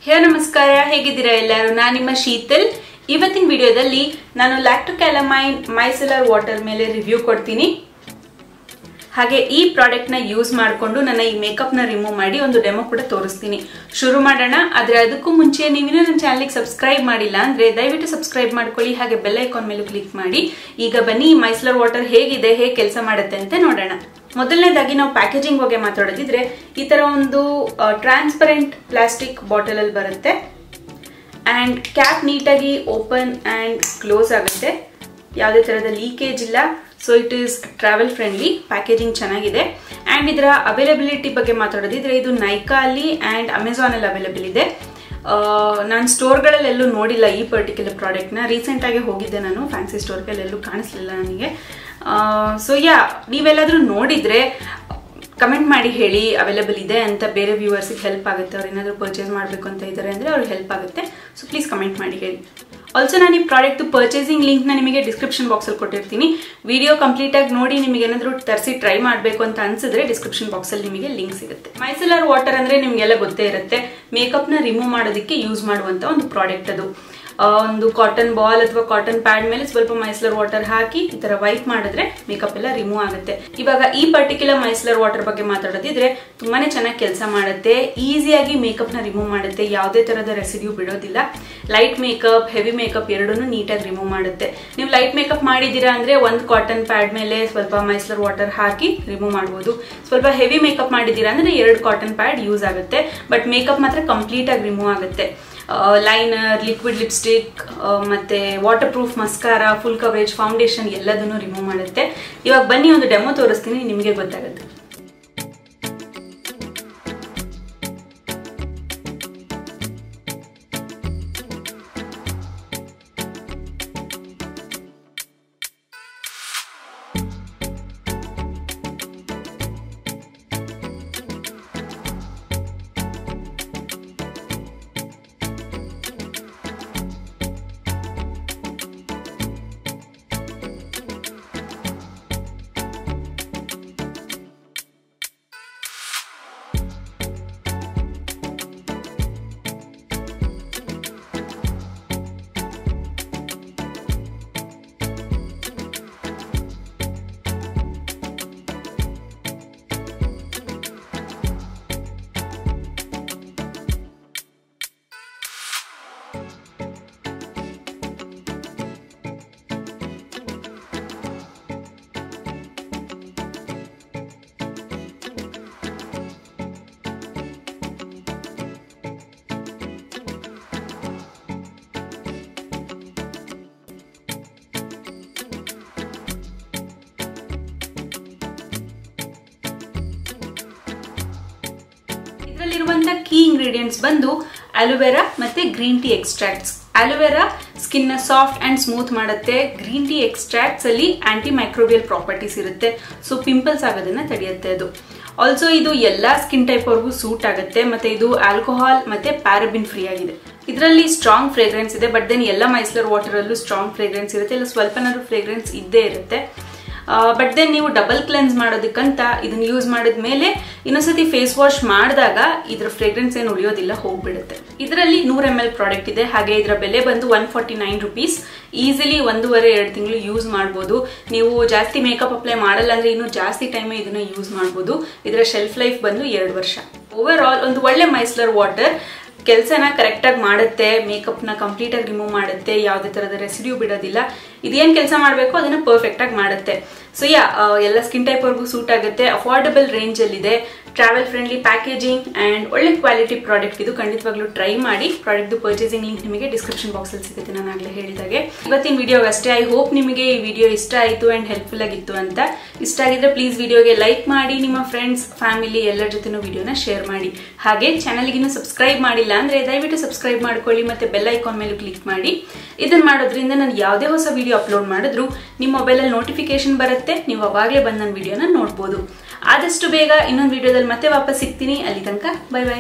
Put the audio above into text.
ಹೇ ನಮಸ್ಕಾರ, ಹೇಗಿದ್ದೀರಾ ಎಲ್ಲರೂ? ನಾನು ನಿಮ್ಮ ಶೀತಲ್. ಇವತ್ತಿನ ವಿಡಿಯೋದಲ್ಲಿ ನಾನು ಲ್ಯಾಕ್ಟೋಕ್ಯಾಲಮೈನ್ ಮೈಸೆಲರ್ ವಾಟರ್ ಮೇಲೆ ರಿವ್ಯೂ ಕೊಡ್ತೀನಿ. ಹಾಗೆ ಈ ಪ್ರಾಡಕ್ಟ್ ನ ಯೂಸ್ ಮಾಡಿಕೊಂಡು ನನ್ನ ಈ ಮೇಕಪ್ ನ ರಿಮೂವ್ ಮಾಡಿ ಒಂದು ಡೆಮೋ ಕೂಡ ತೋರಿಸ್ತೀನಿ. ಶುರು ಮಾಡೋಣ. ಆದ್ರೆ ಅದಕ್ಕೂ ಮುಂಚೆ ನೀವು ನನ್ನ ಚಾನೆಲ್ಗೆ ಸಬ್ಸ್ಕ್ರೈಬ್ ಮಾಡಿಲ್ಲ ಅಂದ್ರೆ ದಯವಿಟ್ಟು ಸಬ್ಸ್ಕ್ರೈಬ್ ಮಾಡ್ಕೊಳ್ಳಿ, ಹಾಗೆ ಬೆಲ್ ಐಕಾನ್ ಮೇಲೆ ಕ್ಲಿಕ್ ಮಾಡಿ. ಈಗ ಬನ್ನಿ ಈ ಮೈಸೆಲರ್ ವಾಟರ್ ಹೇಗಿದೆ, ಹೇಗೆ ಕೆಲಸ ಮಾಡುತ್ತೆ ಅಂತ ನೋಡೋಣ. ಮೊದಲನೇದಾಗಿ ನಾವು ಪ್ಯಾಕೇಜಿಂಗ್ ಬಗ್ಗೆ ಮಾತಾಡೋದಿದ್ರೆ ಈ ತರ ಒಂದು ಟ್ರಾನ್ಸ್ಪರೆಂಟ್ ಪ್ಲಾಸ್ಟಿಕ್ ಬಾಟಲ್ ಅಲ್ಲಿ ಬರುತ್ತೆ ಅಂಡ್ ಕ್ಯಾಪ್ ನೀಟಾಗಿ ಓಪನ್ ಅಂಡ್ ಕ್ಲೋಸ್ ಆಗುತ್ತೆ. ಯಾವುದೇ ತರಹದ ಲೀಕೇಜ್ ಇಲ್ಲ. So it is travel friendly. Packaging ಚೆನ್ನಾಗಿದೆ. ಅಂಡ್ ಇದರ ಅವೈಲಬಿಲಿಟಿ ಬಗ್ಗೆ ಮಾತಾಡೋದಿದ್ರೆ ಇದು ನೈಕಾ ಅಲ್ಲಿ ಅಂಡ್ ಅಮೆಝಾನ್ ಅಲ್ಲಿ ಅವೈಲಬಲ್ ಇದೆ. ನಾನು ಸ್ಟೋರ್ಗಳಲ್ಲೆಲ್ಲೂ ನೋಡಿಲ್ಲ ಈ ಪರ್ಟಿಕ್ಯುಲರ್ ಪ್ರಾಡಕ್ಟ್ನ. ರೀಸೆಂಟ್ ಆಗಿ ಹೋಗಿದ್ದೆ ನಾನು ಫ್ಯಾನ್ಸಿ ಸ್ಟೋರ್ಗಳಲ್ಲೂ ಕಾಣಿಸ್ಲಿಲ್ಲ ನನಗೆ. ಸೊ ನೀವೆಲ್ಲಾದ್ರೂ ನೋಡಿದ್ರೆ ಕಮೆಂಟ್ ಮಾಡಿ ಹೇಳಿ ಅವೈಲೇಬಲ್ ಇದೆ ಅಂತ. ಬೇರೆ ವ್ಯೂವರ್ಸಿಗೆ ಹೆಲ್ಪ್ ಆಗುತ್ತೆ. ಅವ್ರು ಏನಾದರೂ ಪರ್ಚೇಸ್ ಮಾಡಬೇಕು ಅಂತ ಇದ್ದಾರೆ ಅಂದರೆ ಅವ್ರಿಗೆ ಹೆಲ್ಪ್ ಆಗುತ್ತೆ. ಸೊ ಪ್ಲೀಸ್ ಕಮೆಂಟ್ ಮಾಡಿ ಹೇಳಿ. ಆಲ್ಸೋ ನಾನು ಈ ಪ್ರಾಡಕ್ಟ್ ಪರ್ಚೇಸಿಂಗ್ ಲಿಂಕ್ನ ನಿಮಗೆ ಡಿಸ್ಕ್ರಿಪ್ಷನ್ ಬಾಕ್ಸಲ್ಲಿ ಕೊಟ್ಟಿರ್ತೀನಿ. ವಿಡಿಯೋ ಕಂಪ್ಲೀಟ್ ಆಗಿ ನೋಡಿ ನಿಮಗೆ ಏನಾದರೂ ತರಿಸಿ ಟ್ರೈ ಮಾಡಬೇಕು ಅಂತ ಅನ್ಸಿದ್ರೆ ಡಿಸ್ಕ್ರಿಪ್ಷನ್ ಬಾಕ್ಸಲ್ಲಿ ನಿಮಗೆ ಲಿಂಕ್ ಸಿಗುತ್ತೆ. ಮೈಸೆಲರ್ ವಾಟರ್ ಅಂದರೆ ನಿಮಗೆಲ್ಲ ಗೊತ್ತೇ ಇರುತ್ತೆ, ಮೇಕಪ್ನ ರಿಮೂವ್ ಮಾಡೋದಕ್ಕೆ ಯೂಸ್ ಮಾಡುವಂಥ ಒಂದು ಪ್ರಾಡಕ್ಟ್ ಅದು. ಒಂದು ಕಾಟನ್ ಬಾಲ್ ಅಥವಾ ಕಾಟನ್ ಪ್ಯಾಡ್ ಮೇಲೆ ಸ್ವಲ್ಪ ಮೈಸೆಲರ್ ವಾಟರ್ ಹಾಕಿ ಈ ತರ ವೈಪ್ ಮಾಡಿದ್ರೆ ಮೇಕಪ್ ಎಲ್ಲ ರಿಮೂವ್ ಆಗುತ್ತೆ. ಇವಾಗ ಈ ಪರ್ಟಿಕ್ಯುಲರ್ ಮೈಸೆಲರ್ ವಾಟರ್ ಬಗ್ಗೆ ಮಾತಾಡೋದಿದ್ರೆ ತುಂಬಾನೇ ಚೆನ್ನಾಗಿ ಕೆಲಸ ಮಾಡುತ್ತೆ. ಈಸಿಯಾಗಿ ಮೇಕಪ್ ನ ರಿಮೂವ್ ಮಾಡುತ್ತೆ. ಯಾವುದೇ ತರಹದ ರೆಸಿಡ್ಯೂ ಬಿಡೋದಿಲ್ಲ. ಲೈಟ್ ಮೇಕಪ್, ಹೆವಿ ಮೇಕಪ್ ಎರಡನ್ನೂ ನೀಟಾಗಿ ರಿಮೂವ್ ಮಾಡುತ್ತೆ. ನೀವು ಲೈಟ್ ಮೇಕಪ್ ಮಾಡಿದೀರಾ ಅಂದ್ರೆ ಒಂದು ಕಾಟನ್ ಪ್ಯಾಡ್ ಮೇಲೆ ಸ್ವಲ್ಪ ಮೈಸೆಲರ್ ವಾಟರ್ ಹಾಕಿ ರಿಮೂವ್ ಮಾಡಬಹುದು. ಸ್ವಲ್ಪ ಹೆವಿ ಮೇಕಪ್ ಮಾಡಿದೀರಾ ಅಂದ್ರೆ 2 ಕಾಟನ್ ಪ್ಯಾಡ್ ಯೂಸ್ ಆಗುತ್ತೆ. ಬಟ್ ಮೇಕಪ್ ಮಾತ್ರ ಕಂಪ್ಲೀಟ್ ಆಗಿ ರಿಮೂವ್ ಆಗುತ್ತೆ. ಲೈನರ್, ಲಿಕ್ವಿಡ್ ಲಿಪ್ಸ್ಟಿಕ್, ಮತ್ತೆ waterproof mascara, full coverage foundation ಎಲ್ಲದನ್ನು ರಿಮೂವ್ ಮಾಡುತ್ತೆ. ಇವಾಗ ಬನ್ನಿ ಒಂದು ಡೆಮೋ ತೋರಿಸ್ತೀನಿ, ನಿಮಗೆ ಗೊತ್ತಾಗುತ್ತೆ. ಇದರಲ್ಲಿರುವಂತ ಕೀ ಇಂಗ್ರೀಡಿಯೆಂಟ್ಸ್ ಬಂದು ಅಲೋವೆರಾ ಮತ್ತೆ green tea extracts. Aloe vera skin ನ ಸಾಫ್ಟ್ ಅಂಡ್ ಸ್ಮೂತ್ ಮಾಡುತ್ತೆ. ಗ್ರೀನ್ ಟೀ ಎಕ್ಸ್ಟ್ರಾಕ್ಟ್ಸ್ ಅಲ್ಲಿ ಆಂಟಿ ಮೈಕ್ರೋಬಿಯಲ್ ಪ್ರಾಪರ್ಟೀಸ್ ಇರುತ್ತೆ. ಸೊ ಪಿಂಪಲ್ಸ್ ಆಗೋದನ್ನ ತಡೆಯುತ್ತೆ ಅದು. ಆಲ್ಸೋ ಇದು ಎಲ್ಲಾ ಸ್ಕಿನ್ ಟೈಪ್ ಅವ್ರಿಗೂ ಸೂಟ್ ಆಗುತ್ತೆ. ಮತ್ತೆ ಇದು ಆಲ್ಕೋಹಾಲ್ ಮತ್ತೆ ಪ್ಯಾರಾಬಿನ್ ಫ್ರೀ ಆಗಿದೆ. ಇದರಲ್ಲಿ ಸ್ಟ್ರಾಂಗ್ ಫ್ರೇಗ್ರೆನ್ಸ್ ಇದೆ. ಬಟ್ ದೆನ್ ಎಲ್ಲ ಮೈಸೆಲರ್ ವಾಟರ್ ಅಲ್ಲೂ ಸ್ಟ್ರಾಂಗ್ ಫ್ರೇಗ್ರೆನ್ಸ್ ಇರುತ್ತೆ, ಇಲ್ಲ ಸ್ವಲ್ಪನಾದ್ರೂ ಫ್ರೇಗ್ರೆನ್ಸ್ ಇದ್ದೇ ಇರುತ್ತೆ. ಬಟ್ ದೆನ್ ನೀವು ಡಬಲ್ ಕ್ಲೆನ್ಸ್ ಮಾಡೋದಕ್ಕಂತ ಇದನ್ನ ಯೂಸ್ ಮಾಡಿದ್ಮೇಲೆ ಇನ್ನೊಂದ್ಸತಿ ಫೇಸ್ ವಾಶ್ ಮಾಡಿದಾಗ ಇದ್ರ ಫ್ರೇಗ್ರೆನ್ಸ್ ಏನು ಉಳಿಯೋದಿಲ್ಲ, ಹೋಗ್ಬಿಡುತ್ತೆ. ಇದರಲ್ಲಿ 100 ml ಪ್ರಾಡಕ್ಟ್ ಇದೆ. ಹಾಗೆ ಇದರ ಬೆಲೆ ಬಂದು 149 ರುಪೀಸ್. ಈಸಿಲಿ 1.5-2 ತಿಂಗಳು ಯೂಸ್ ಮಾಡಬಹುದು. ನೀವು ಜಾಸ್ತಿ ಮೇಕಪ್ ಅಪ್ಲೈ ಮಾಡಲ್ಲ ಅಂದ್ರೆ ಇನ್ನೂ ಜಾಸ್ತಿ ಟೈಮ್ ಇದನ್ನ ಯೂಸ್ ಮಾಡಬಹುದು. ಇದರ ಶೆಲ್ಫ್ ಲೈಫ್ ಬಂದು 2 ವರ್ಷ. ಓವರ್ ಆಲ್ ಒಂದು ಒಳ್ಳೆ ಮೈಸೆಲರ್ ವಾಟರ್ ಕೆಲಸನ ಕರೆಕ್ಟ್ ಆಗಿ ಮಾಡುತ್ತೆ. ಮೇಕಪ್ ನ ಕಂಪ್ಲೀಟ್ ಆಗಿ ರಿಮೂವ್ ಮಾಡುತ್ತೆ. ಯಾವುದೇ ತರಹದ ರೆಸಿಡ್ಯೂ ಬಿಡೋದಿಲ್ಲ. ಇದೇನ್ ಕೆಲಸ ಮಾಡಬೇಕು ಅದನ್ನ ಪರ್ಫೆಕ್ಟ್ ಆಗಿ ಮಾಡುತ್ತೆ. ಸೊ ಎಲ್ಲ ಸ್ಕಿನ್ ಟೈಪ್ ಅವ್ರಿಗೂ ಸೂಟ್ ಆಗುತ್ತೆ. ಅಫೋರ್ಡಬಲ್ ರೇಂಜ್ ಅಲ್ಲಿ ಇದೆ. ಟ್ರಾವೆಲ್ ಫ್ರೆಂಡ್ಲಿ ಪ್ಯಾಕೇಜಿಂಗ್ ಅಂಡ್ ಒಳ್ಳೆ ಕ್ವಾಲಿಟಿ ಪ್ರಾಡಕ್ಟ್ ಇದು. ಖಂಡಿತವಾಗ್ಲೂ ಟ್ರೈ ಮಾಡಿ. ಪ್ರಾಡಕ್ಟ್ ಪರ್ಚೇಸಿಂಗ್ ಲಿಂಕ್ ನಿಮಗೆ ಡಿಸ್ಕ್ರಿಪ್ಷನ್ ಬಾಕ್ಸ್ ಅಲ್ಲಿ ಸಿಗುತ್ತೆ, ನಾನು ಆಗ್ಲೇ ಹೇಳಿದಾಗೆ. ಇವತ್ತಿನ ವಿಡಿಯೋ ಅಷ್ಟೇ. ಐ ಹೋಪ್ ನಿಮಗೆ ಈ ವಿಡಿಯೋ ಇಷ್ಟ ಆಯಿತು ಅಂಡ್ ಹೆಲ್ಪ್ಫುಲ್ ಆಗಿತ್ತು ಅಂತ. ಇಷ್ಟ ಆಗಿದ್ರೆ ಪ್ಲೀಸ್ ವಿಡಿಯೋಗೆ ಲೈಕ್ ಮಾಡಿ. ನಿಮ್ಮ ಫ್ರೆಂಡ್ಸ್, ಫ್ಯಾಮಿಲಿ ಎಲ್ಲರ ಜೊತೆನೂ ವಿಡಿಯೋನ ಶೇರ್ ಮಾಡಿ. ಹಾಗೆ ಚಾನಲ್ಗೆ ಇನ್ನೂ ಸಬ್ಸ್ಕ್ರೈಬ್ ಮಾಡಿಲ್ಲ ಅಂದ್ರೆ ದಯವಿಟ್ಟು ಸಬ್ಸ್ಕ್ರೈಬ್ ಮಾಡ್ಕೊಳ್ಳಿ, ಮತ್ತೆ ಬೆಲ್ ಐಕಾನ್ ಮೇಲೆ ಕ್ಲಿಕ್ ಮಾಡಿ. ಇದನ್ನ ಮಾಡೋದ್ರಿಂದ ನಾನು ಯಾವುದೇ ಹೊಸ ವಿಡಿಯೋ ಅಪ್ಲೋಡ್ ಮಾಡಿದ್ರು ನಿಮ್ಮ ಮೊಬೈಲಲ್ಲಿ ನೋಟಿಫಿಕೇಶನ್ ಬರುತ್ತೆ. ನೀವು ಅವಾಗಲೇ ಬಂದು ನನ್ನ ವಿಡಿಯೋನ ನೋಡ್ಬೋದು. ಆದಷ್ಟು ಬೇಗ ಇನ್ನೊಂದು ವಿಡಿಯೋದಲ್ಲಿ ಮತ್ತೆ ವಾಪಸ್ ಸಿಗ್ತೀನಿ. ಅಲ್ಲಿ ತನಕ ಬೈ ಬೈ.